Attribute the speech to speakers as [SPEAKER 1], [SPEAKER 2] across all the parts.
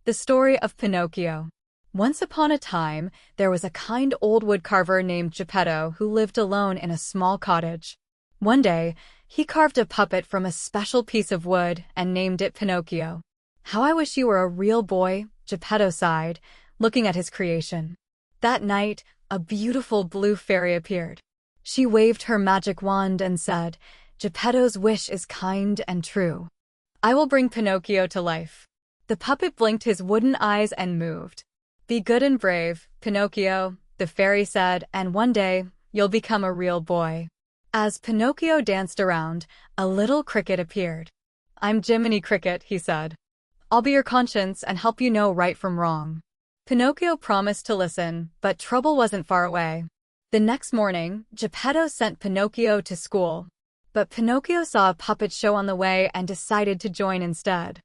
[SPEAKER 1] The story of Pinocchio. Once upon a time, there was a kind old woodcarver named Geppetto who lived alone in a small cottage. One day, he carved a puppet from a special piece of wood and named it Pinocchio. "How I wish you were a real boy," Geppetto sighed, looking at his creation. That night, a beautiful blue fairy appeared. She waved her magic wand and said, "Geppetto's wish is kind and true. I will bring Pinocchio to life." The puppet blinked his wooden eyes and moved. "Be good and brave, Pinocchio," the fairy said, "and one day, you'll become a real boy." As Pinocchio danced around, a little cricket appeared. "I'm Jiminy Cricket," he said. "I'll be your conscience and help you know right from wrong." Pinocchio promised to listen, but trouble wasn't far away. The next morning, Geppetto sent Pinocchio to school. But Pinocchio saw a puppet show on the way and decided to join instead.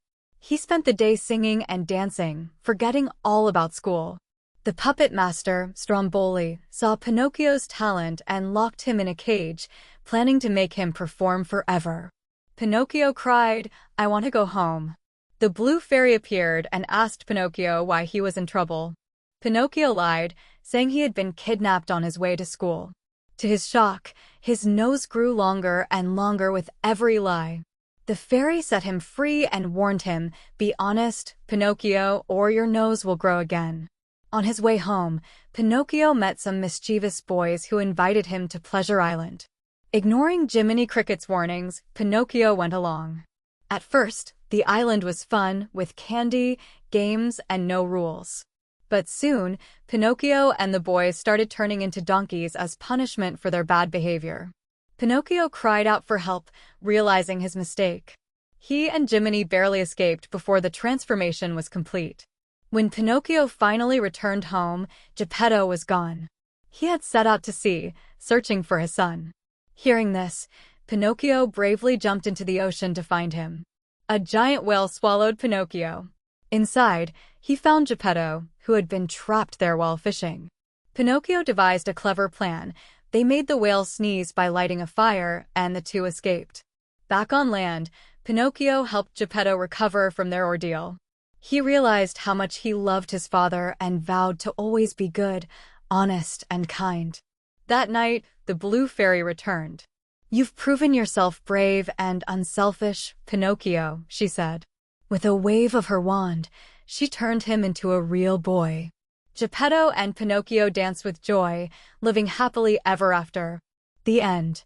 [SPEAKER 1] He spent the day singing and dancing, forgetting all about school. The puppet master, Stromboli, saw Pinocchio's talent and locked him in a cage, planning to make him perform forever. Pinocchio cried, "I want to go home." The blue fairy appeared and asked Pinocchio why he was in trouble. Pinocchio lied, saying he had been kidnapped on his way to school. To his shock, his nose grew longer and longer with every lie. The fairy set him free and warned him, "Be honest, Pinocchio, or your nose will grow again." On his way home, Pinocchio met some mischievous boys who invited him to Pleasure Island. Ignoring Jiminy Cricket's warnings, Pinocchio went along. At first, the island was fun, with candy, games, and no rules. But soon, Pinocchio and the boys started turning into donkeys as punishment for their bad behavior. Pinocchio cried out for help, realizing his mistake. He and Jiminy barely escaped before the transformation was complete. When Pinocchio finally returned home, Geppetto was gone. He had set out to sea, searching for his son. Hearing this, Pinocchio bravely jumped into the ocean to find him. A giant whale swallowed Pinocchio. Inside, he found Geppetto, who had been trapped there while fishing. Pinocchio devised a clever plan. They made the whale sneeze by lighting a fire, and the two escaped. Back on land, Pinocchio helped Geppetto recover from their ordeal. He realized how much he loved his father and vowed to always be good, honest, and kind. That night, the blue fairy returned. "You've proven yourself brave and unselfish, Pinocchio," she said. With a wave of her wand, she turned him into a real boy. Geppetto and Pinocchio danced with joy, living happily ever after. The end.